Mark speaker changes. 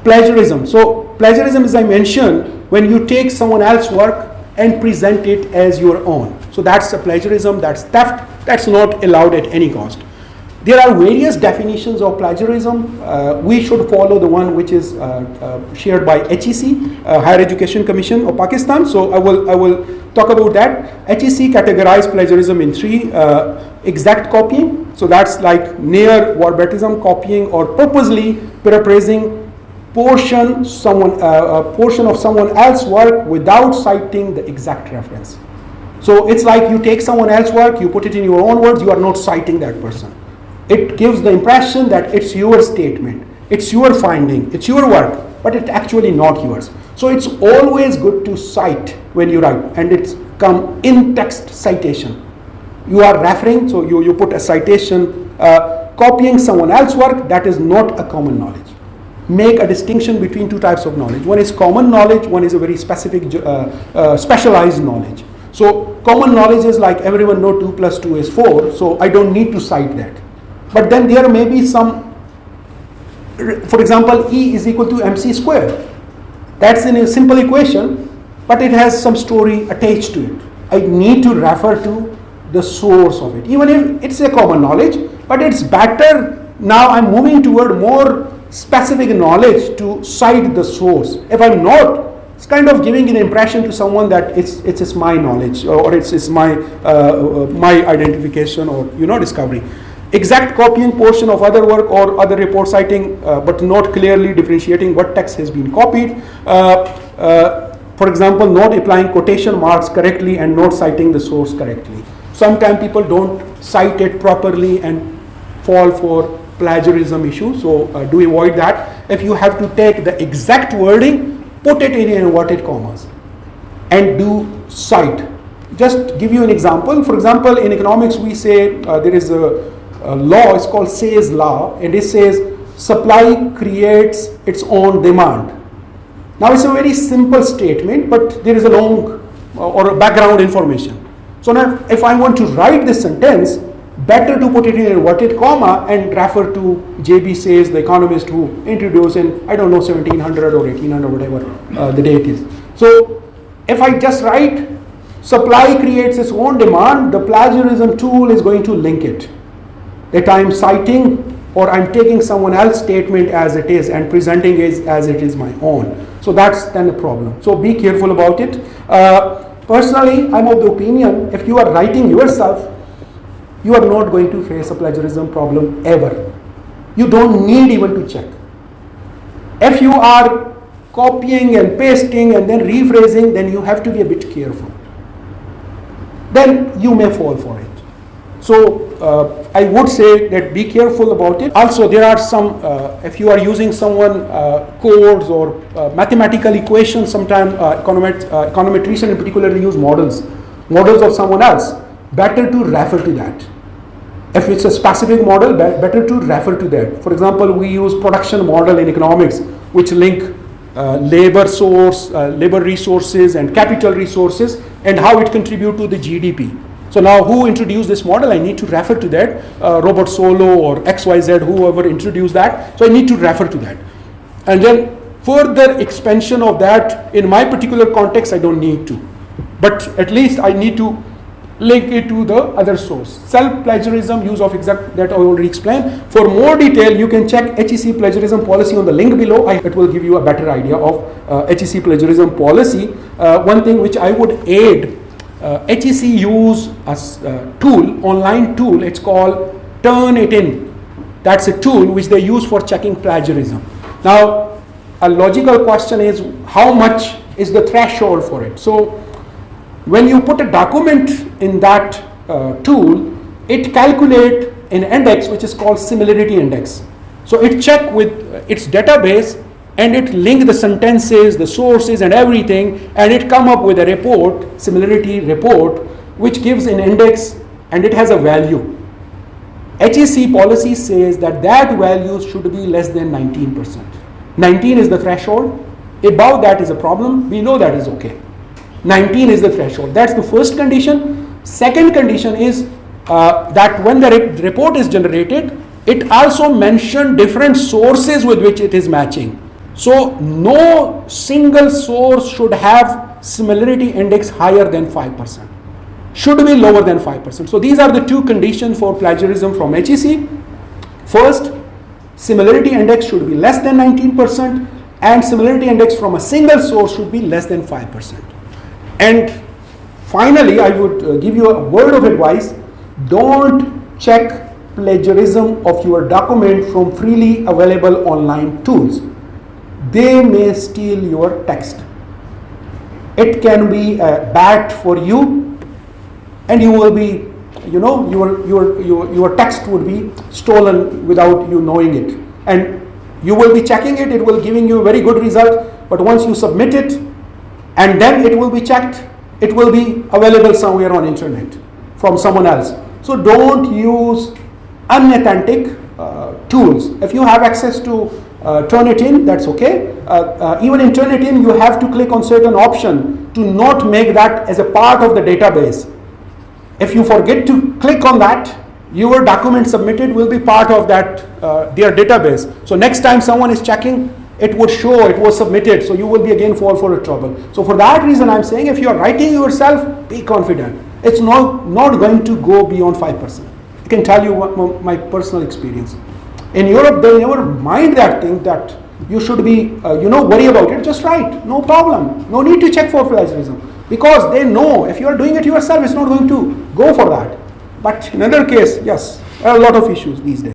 Speaker 1: Plagiarism. So plagiarism, as I mentioned, when you take someone else's work and present it as your own. So that's a plagiarism, that's theft, that's not allowed at any cost. There are various definitions of plagiarism. We should follow the one which is shared by HEC, Higher Education Commission of Pakistan. So I will talk about that. HEC categorized plagiarism in three: exact copying. So that's like near verbatim copying or purposely paraphrasing portion of someone else's work without citing the exact reference. So it's like you take someone else's work, you put it in your own words, you are not citing that person. It gives the impression that it's your statement, it's your finding, it's your work, but it's actually not yours. So it's always good to cite when you write, and it's come in text citation. You are referring, so you put a citation. Copying someone else's work, that is not a common knowledge. Make a distinction between two types of knowledge. One is common knowledge, one is a very specific, specialized knowledge. So common knowledge is like everyone knows 2 + 2 is 4, so I don't need to cite that. But then there may be some, for example, E is equal to MC square. That's in a simple equation, but it has some story attached to it. I need to refer to the source of it. Even if it's a common knowledge, but it's better now I'm moving toward more specific knowledge to cite the source. If I'm not, it's kind of giving an impression to someone that it's my knowledge or it's my identification or discovery. Exact copying portion of other work or other report citing, but not clearly differentiating what text has been copied. For example, not applying quotation marks correctly and not citing the source correctly. Sometimes people don't cite it properly and fall for plagiarism issue. So do avoid that. If you have to take the exact wording, put it in inverted commas and do cite. Just give you an example. For example, in economics, we say there is a law, it's called Say's law, and it says supply creates its own demand. Now it's a very simple statement, but there is a long or a background information. So now if I want to write this sentence, better to put it in inverted comma and refer to J.B. Say's, the economist who introduced in, I don't know, 1700 or 1800, whatever the date is. So if I just write supply creates its own demand, the plagiarism tool is going to link it. That I'm citing or I'm taking someone else's statement as it is and presenting it as it is my own. So that's then a problem. So be careful about it. Personally, I'm of the opinion if you are writing yourself, you are not going to face a plagiarism problem ever. You don't need even to check. If you are copying and pasting and then rephrasing, then you have to be a bit careful. Then you may fall for it. So I would say that be careful about it. Also, there are some, if you are using someone codes or mathematical equations, sometimes econometricians in particular use models of someone else. Better to refer to that. If it's a specific model, better to refer to that. For example, we use production model in economics, which link labor resources and capital resources and how it contribute to the GDP. So now who introduced this model? I need to refer to that. Robert Solow or XYZ, whoever introduced that. So I need to refer to that. And then further expansion of that in my particular context, I don't need to. But at least I need to link it to the other source. Self-plagiarism, use of exact, that I already explained. For more detail, you can check HEC plagiarism policy on the link below. It will give you a better idea of HEC plagiarism policy. One thing which I would add, HEC use a tool, online tool, it's called Turnitin. That's a tool which they use for checking plagiarism. Now, a logical question is, how much is the threshold for it? So, when you put a document in that tool, it calculates an index which is called similarity index. So it checks with its database and it links the sentences, the sources and everything, and it come up with a report, similarity report, which gives an index and it has a value. HEC policy says that value should be less than 19%. 19 is the threshold. Above that is a problem. Below that is okay. 19 is the threshold. That's the first condition. Second condition is that when the report is generated, it also mentioned different sources with which it is matching. So no single source should have similarity index higher than 5%. Should be lower than 5%. So these are the two conditions for plagiarism from HEC. First, similarity index should be less than 19%, and similarity index from a single source should be less than 5%. And finally, I would give you a word of advice: don't check plagiarism of your document from freely available online tools. They may steal your text. It can be bad for you, and you will be, your text would be stolen without you knowing it. And you will be checking it, it will giving you a very good result, but once you submit it, and then it will be checked, it will be available somewhere on internet from someone else. So don't use unauthentic tools. If you have access to Turnitin, that's okay. Even in Turnitin, you have to click on certain option to not make that as a part of the database. If you forget to click on that, your document submitted will be part of that their database. So next time someone is checking, it would show it was submitted, so you will be again fall for a trouble. So for that reason, I'm saying if you are writing yourself, be confident. It's not going to go beyond 5%. I can tell you what my personal experience. In Europe, they never mind that thing that you should be, worry about it. Just write, no problem. No need to check for plagiarism, because they know if you are doing it yourself, it's not going to go for that. But in another case, yes, there are a lot of issues these days.